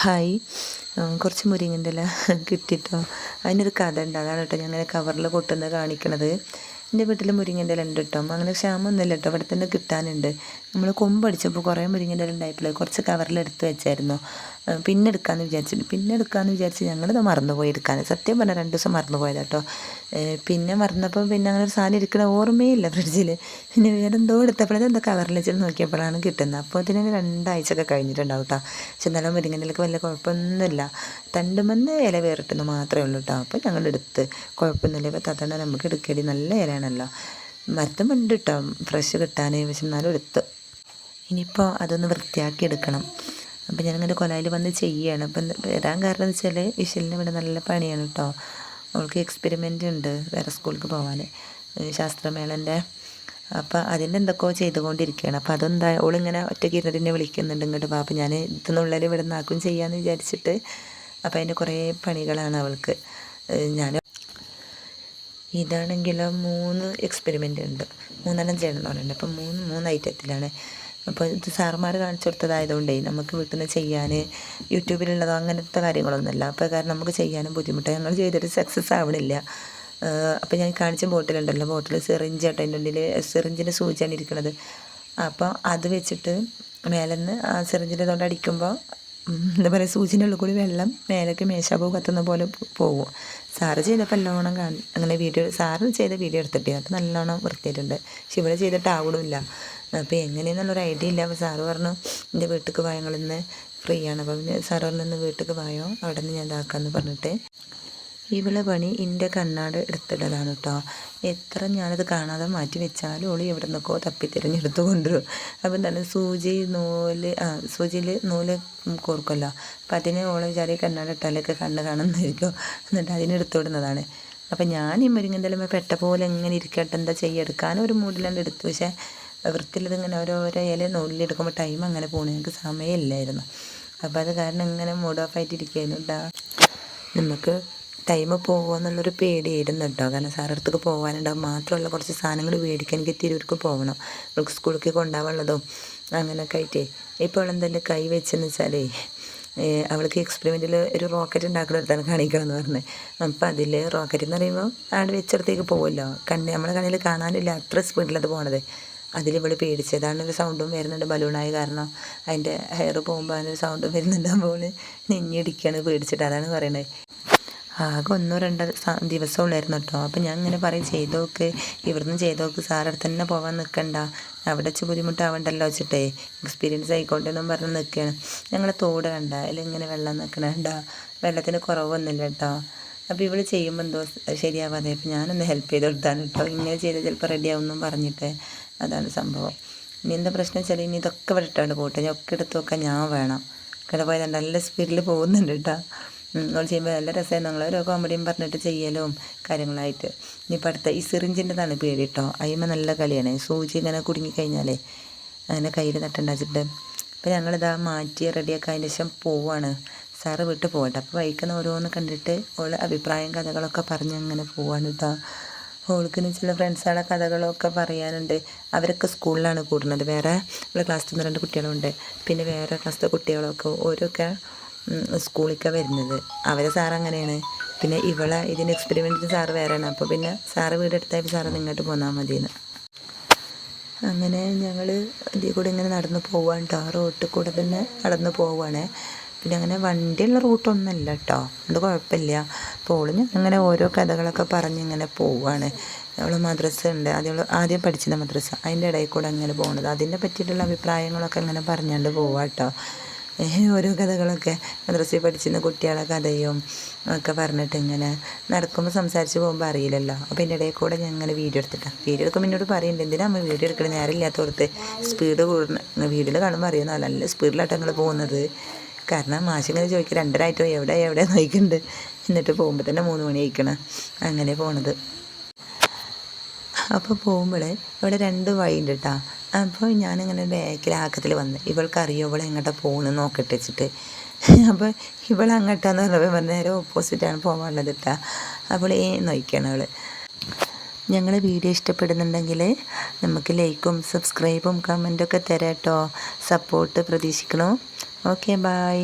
Hi, കുറച്ച് മുരിങ്ങൻ്റെ ഇല കിട്ടിയിട്ടോ. അതിനൊരു കഥ ഉണ്ട്. അതാണ് കേട്ടോ ഞാൻ അങ്ങനെ കവറിൽ കൊട്ടുന്നത് കാണിക്കണത്. എൻ്റെ വീട്ടിൽ മുരിങ്ങൻ്റെ ഇല ഉണ്ട് കേട്ടോ. അങ്ങനെ ക്ഷാമമൊന്നുമില്ല കേട്ടോ, ഇവിടെ തന്നെ കിട്ടാനുണ്ട്. നമ്മൾ കൊമ്പടിച്ചപ്പോൾ കുറേ മുരിങ്ങൻ്റെ ഇല ഉണ്ടായപ്പോൾ കുറച്ച് കവറിലെടുത്ത് വെച്ചായിരുന്നു. പിന്നെ എടുക്കാമെന്ന് വിചാരിച്ച് ഞങ്ങളിത് മറന്നുപോയി എടുക്കാൻ. സത്യം പറഞ്ഞാൽ 2 ദിവസം മറന്നുപോയത് കേട്ടോ. പിന്നെ മറന്നപ്പോൾ പിന്നെ അങ്ങനെ ഒരു സാധനം ഇരിക്കണ ഓർമ്മയില്ല ഫ്രിഡ്ജിൽ. പിന്നെ വേറെ എന്തോ എടുത്തപ്പോഴത് എന്തോ കവറിൽ വെച്ചിട്ട് നോക്കിയപ്പോഴാണ് കിട്ടുന്നത്. അപ്പോൾ ഇതിന് 2 ആഴ്ചയൊക്കെ കഴിഞ്ഞിട്ടുണ്ടാവും കേട്ടോ. പക്ഷെ എന്നാലും മുരിങ്ങൻ്റെ ഇലക്ക് വലിയ കുഴപ്പമൊന്നുമില്ല. തണ്ടുമെന്ന് ഇല വേറിട്ടെന്ന് മാത്രമേ ഉള്ളൂ കേട്ടോ. അപ്പോൾ ഞങ്ങൾ എടുത്ത് കുഴപ്പമൊന്നുമില്ല. ഇപ്പോൾ തത്തണ്ട നമുക്ക് എടുക്കേണ്ടി നല്ല ഇലയാണല്ലോ. മരത്തുമുണ്ട് കേട്ടോ ഫ്രഷ് കിട്ടാൻ. പക്ഷെ എന്നാലും എടുത്ത് ഇനിയിപ്പോൾ അതൊന്ന് വൃത്തിയാക്കി എടുക്കണം. അപ്പോൾ ഞാനിങ്ങനെ കൊലായിൽ വന്ന് ചെയ്യുകയാണ്. അപ്പം വരാൻ കാരണം എന്ന് വെച്ചാൽ വിഷലിന് ഇവിടെ നല്ല പണിയാണ് കേട്ടോ. അവൾക്ക് എക്സ്പെരിമെൻ്റ് ഉണ്ട് വേറെ സ്കൂളിലേക്ക് പോകാൻ, ശാസ്ത്രമേളൻ്റെ. അപ്പോൾ അതിൻ്റെ എന്തൊക്കെയോ ചെയ്തുകൊണ്ടിരിക്കുകയാണ്. അപ്പോൾ അതെന്താ ഓളിങ്ങനെ ഒറ്റയ്ക്ക് ഇരുന്നിട്ട് എന്നെ വിളിക്കുന്നുണ്ട് ഇങ്ങോട്ട് വാ. അപ്പോൾ ഞാൻ ഇതെന്നുള്ളിൽ ഇവിടെ നിന്നാക്കും ചെയ്യാമെന്ന് വിചാരിച്ചിട്ട്. അപ്പോൾ അതിൻ്റെ കുറേ പണികളാണ് അവൾക്ക്. ഞാൻ ഇതാണെങ്കിലും 3 എക്സ്പെരിമെൻ്റ് ഉണ്ട്, 3 ചെയ്യണമെന്ന് പറയുന്നുണ്ട്. അപ്പം 3 ഐറ്റത്തിലാണ്. അപ്പോൾ ഇത് സാറുമാർ കാണിച്ചു കൊടുത്തതായതുകൊണ്ടേ നമുക്ക് വീട്ടിൽ നിന്ന് ചെയ്യാൻ യൂട്യൂബിലുള്ളതോ അങ്ങനത്തെ കാര്യങ്ങളൊന്നുമില്ല. അപ്പോൾ കാരണം നമുക്ക് ചെയ്യാനും ബുദ്ധിമുട്ടാണ്. ഞങ്ങൾ ചെയ്തിട്ട് സക്സസ് ആവണില്ല. അപ്പോൾ ഞാൻ കാണിച്ച ബോട്ടിലുണ്ടല്ലോ, ബോട്ടിൽ സിറിഞ്ച് ആട്ടോ, അതിൻ്റെ ഉള്ളിൽ സിറിഞ്ചിൻ്റെ സൂചിയാണ് ഇരിക്കുന്നത്. അപ്പോൾ അത് വെച്ചിട്ട് മേലെന്ന് ആ സിറിഞ്ചിൻ്റെ തൊണ്ട് അടിക്കുമ്പോൾ എന്താ പറയുക, സൂചിൻ്റെ ഉള്ളിൽ കൂടി വെള്ളം മേലേക്ക് മേശാപ്പൂ കത്തുന്ന പോലെ പോകും. സാറ് ചെയ്തപ്പോൾ നല്ലോണം അങ്ങനെ സാറ് ചെയ്ത വീഡിയോ എടുത്തിട്ട് അപ്പോൾ നല്ലോണം വൃത്തിയായിട്ടുണ്ട്. പക്ഷെ ഇവിടെ ചെയ്തിട്ടാവണമില്ല. അപ്പോൾ എങ്ങനെയെന്നുള്ളൊരു ഐഡിയ ഇല്ല. അപ്പോൾ സാറ് പറഞ്ഞു എൻ്റെ വീട്ടിലേക്ക് പോയോ, ഞങ്ങളിന്ന് ഫ്രീ ആണ്. അപ്പോൾ പിന്നെ സാറ് പറഞ്ഞു വീട്ടിലേക്ക് പോയോ, അവിടെ നിന്ന് ഞാൻ ഇതാക്കാമെന്ന് പറഞ്ഞിട്ട് ഇവളെ പണി എൻ്റെ കണ്ണാട് എടുത്തിടലാണ് കേട്ടോ. എത്ര ഞാനത് കാണാതെ മാറ്റി വെച്ചാലും ഓളി എവിടെ നിന്നൊക്കെ തപ്പിത്തിരഞ്ഞെടുത്ത് കൊണ്ടുവരും. അപ്പോൾ എന്താണ് സൂചിയിൽ നൂല് കോർക്കുമല്ലോ. അപ്പോൾ അതിന് ഓളെ വിചാരി കണ്ണാട് ഇട്ടാലൊക്കെ കണ്ണ് കാണുന്നതായിരിക്കും. എന്നിട്ട് അതിനെടുത്തു വിടുന്നതാണ്. അപ്പം ഞാൻ ഈ മുരിങ്ങൻ്റെ ഇല പെട്ട പോലെ എങ്ങനെ ഇരിക്കട്ടെ, എന്താ ചെയ്യുക, എടുക്കാനൊരു മൂഡിലാണ്ട് എടുത്തു. പക്ഷേ വൃത്തിയിലത് ഇങ്ങനെ ഓരോരോ ഇല നൂലിലെടുക്കുമ്പോൾ ടൈം അങ്ങനെ പോകണം, എനിക്ക് സമയമില്ലായിരുന്നു. അപ്പോൾ അത് കാരണം ഇങ്ങനെ മൂഡ് ഓഫ് ആയിട്ട് ഇരിക്കുകയായിരുന്നു കേട്ടോ. നമുക്ക് ടൈം പോകുമോ എന്നുള്ളൊരു പേടിയായിരുന്നു കേട്ടോ. കാരണം സാറിൻ്റെ അടുത്തേക്ക് പോകാനുണ്ടാവും. മാത്രമല്ല കുറച്ച് സാധനങ്ങൾ മേടിക്കാൻ എനിക്ക് തിരൂർക്ക് പോകണം, നമുക്ക് സ്കൂളിലേക്ക് കൊണ്ടുപോകാനുള്ളതും അങ്ങനെയൊക്കെ ആയിട്ടേ. ഇപ്പോൾ എന്തെങ്കിലും കൈ വെച്ചെന്ന് വെച്ചാലേ അവൾക്ക് എക്സ്പെരിമെൻറ്റിൽ ഒരു റോക്കറ്റ് ഉണ്ടാക്കുന്നിടത്താണ് കാണിക്കണം എന്ന് പറഞ്ഞത്. അപ്പോൾ അതിൽ റോക്കറ്റ് എന്ന് പറയുമ്പോൾ അവിടെ വെച്ചിടത്തേക്ക് പോകുമല്ലോ, നമ്മുടെ കണ്ണിൽ കാണാനില്ല അത്ര സ്പീഡിലത് പോണത്. അതിലിവൾ പേടിച്ചതാണ്. ഒരു സൗണ്ടും വരുന്നുണ്ട്, ബലൂണായ കാരണം അതിൻ്റെ ഹെയർ പോകുമ്പോൾ അതിനൊരു സൗണ്ടും വരുന്നുണ്ട്. അപ്പോൾ നെഞ്ഞിടിക്കുകയാണ് പേടിച്ചിട്ട്. അതാണ് പറയണത്. ആകെ 1-2 ദിവസം ഉള്ളായിരുന്നു കേട്ടോ. അപ്പോൾ ഞാൻ ഇങ്ങനെ പറയും ചെയ്തോക്ക്, ഇവിടുന്ന് ചെയ്തോക്ക്, സാറടുത്ത് തന്നെ പോകാൻ നിൽക്കണ്ട, അവിടെ വെച്ച് ബുദ്ധിമുട്ടാവണ്ടല്ലോ വെച്ചിട്ടേ എക്സ്പീരിയൻസ് ആയിക്കോട്ടെന്നും പറഞ്ഞ് നിൽക്കുകയാണ്. ഞങ്ങളെ തോട് കണ്ട അതിൽ ഇങ്ങനെ വെള്ളം നിൽക്കണ കണ്ട, വെള്ളത്തിന് കുറവൊന്നുമില്ല കേട്ടോ. അപ്പോൾ ഇവൾ ചെയ്യുമ്പോൾ എന്തോ ശരിയാവാതെ അപ്പോൾ ഞാനൊന്ന് ഹെൽപ്പ് ചെയ്ത് കൊടുത്താണ് കേട്ടോ. ഇങ്ങനെ ചെയ്ത് ചിലപ്പോൾ റെഡിയാവുമെന്നും പറഞ്ഞിട്ട്. അതാണ് സംഭവം. ഇനി എന്താ പ്രശ്നം വെച്ചാൽ ഇനി ഇതൊക്കെ ഇവിടെ ഇട്ടാണ്ട് പോട്ടെ, ഞാൻ ഒക്കെ എടുത്ത് വെക്കാൻ ഞാൻ വേണം. ഇവിടെ പോയത് നല്ല സ്പീഡിൽ പോകുന്നുണ്ട് കേട്ടോ. നമ്മൾ ചെയ്യുമ്പോൾ നല്ല രസമായിരുന്നു. ഞങ്ങളോരോ കോമഡിയും പറഞ്ഞിട്ട് ചെയ്യലും കാര്യങ്ങളായിട്ട്. ഇനിയിപ്പോൾ അടുത്ത ഈ സിറിഞ്ചിൻ്റെതാണ് പേടി കേട്ടോ. അതിന്മേൽ നല്ല കളിയാണ്. സൂചി ഇങ്ങനെ കുടുങ്ങിക്കഴിഞ്ഞാലേ അങ്ങനെ കയ്യിൽ തട്ടുണ്ടാച്ചിട്ട്. അപ്പോൾ ഞങ്ങളിതാ മാറ്റി റെഡിയാക്കി അതിൻ്റെ ശേഷം പോവാണ്. സാറ് വിട്ട് പോകട്ടെ. അപ്പോൾ വൈക്കുന്ന ഓരോന്ന് കണ്ടിട്ട് ഓൾ അഭിപ്രായം കഥകളൊക്കെ പറഞ്ഞ് അങ്ങനെ പോവാണ് കേട്ടോ. ഓൾക്കിന് ചില ഫ്രണ്ട്സുകളെ കഥകളൊക്കെ പറയാനുണ്ട്. അവരൊക്കെ സ്കൂളിലാണ് കൂടുന്നത്. വേറെ ഇവിടെ ക്ലാസ്സിൽ 2 കുട്ടികളുണ്ട്. പിന്നെ വേറെ ക്ലാസ്സിലെ കുട്ടികളൊക്കെ ഓരോക്കെ സ്കൂളിലേക്കാണ് വരുന്നത്. അവരെ സാറ് അങ്ങനെയാണ്. പിന്നെ ഇവളെ ഇതിന് എക്സ്പെരിമെൻറ്റിന് സാറ് വേറെയാണ്. അപ്പോൾ പിന്നെ സാറ് വീടെടുത്താൽ സാറ് ഇങ്ങോട്ട് പോന്നാൽ മതിയെന്ന്. അങ്ങനെ ഞങ്ങൾ ഇതിൽ കൂടെ ഇങ്ങനെ നടന്ന് പോവാണ് കേട്ടോ. റോട്ടിൽ കൂടെ തന്നെ നടന്ന് പോവുകയാണ്. പിന്നെ അങ്ങനെ വണ്ടിയുള്ള റൂട്ടൊന്നുമല്ല കേട്ടോ, അത് കുഴപ്പമില്ല. അപ്പോൾ അങ്ങനെ ഓരോ കഥകളൊക്കെ പറഞ്ഞ് ഇങ്ങനെ പോവുകയാണ്. അവൾ മദ്രസ ഉണ്ട്, ആദ്യം പഠിച്ചിരുന്ന മദ്രസ, അതിൻ്റെ ഇടയിൽ കൂടെ അങ്ങനെ പോകുന്നത്. അതിനെ പറ്റിയിട്ടുള്ള അഭിപ്രായങ്ങളൊക്കെ ഇങ്ങനെ പറഞ്ഞുകൊണ്ട് പോവാം കേട്ടോ. ഓരോ കഥകളൊക്കെ മദ്രസയിൽ പഠിച്ചിരുന്ന കുട്ടികളെ കഥയും ഒക്കെ പറഞ്ഞിട്ട് ഇങ്ങനെ നടക്കുമ്പോൾ സംസാരിച്ച് പോകുമ്പോൾ അറിയില്ലല്ലോ. അപ്പോൾ എൻ്റെ ഇടയിൽ കൂടെ ഞാൻ ഇങ്ങനെ വീഡിയോ എടുക്കുമ്പോൾ എന്നോട് പറയുന്നുണ്ട്, എന്തിനാ നമ്മൾ വീഡിയോ എടുക്കണം, നേരമില്ലാത്തവർക്ക് സ്പീഡ് കൂടണം. വീഡിയോയിൽ കാണുമ്പോൾ അറിയുന്ന നല്ല സ്പീഡിലായിട്ട് ഞങ്ങൾ പോകുന്നത്. കാരണം മാഷിങ്ങനെ ചോദിക്കുക 2:30 എവിടെ നോക്കുന്നുണ്ട്. എന്നിട്ട് പോകുമ്പോൾ തന്നെ 3 മണി ആയിക്കണം അങ്ങനെ പോണത്. അപ്പോൾ പോകുമ്പോൾ ഇവിടെ 2 വഴിയുണ്ട് കേട്ടോ. അപ്പോൾ ഞാനിങ്ങനെ ബാക്കിൽ ആക്കത്തിൽ വന്ന് ഇവൾക്കറിയോ ഇവളെ എങ്ങോട്ടാണ് പോകുന്നത് നോക്കട്ടെ വെച്ചിട്ട്. അപ്പോൾ ഇവളങ്ങോട്ടാന്ന് പറഞ്ഞപ്പോൾ നേരെ ഓപ്പോസിറ്റാണ് പോകാനുള്ളത് കേട്ടോ. അപ്പോൾ നോക്കിയാണ് അവൾ. ഞങ്ങളെ വീഡിയോ ഇഷ്ടപ്പെടുന്നുണ്ടെങ്കിൽ നമുക്ക് ലൈക്കും സബ്സ്ക്രൈബും കമൻറ്റൊക്കെ തരാം കേട്ടോ. സപ്പോർട്ട് പ്രതീക്ഷിക്കണം. Okay, by.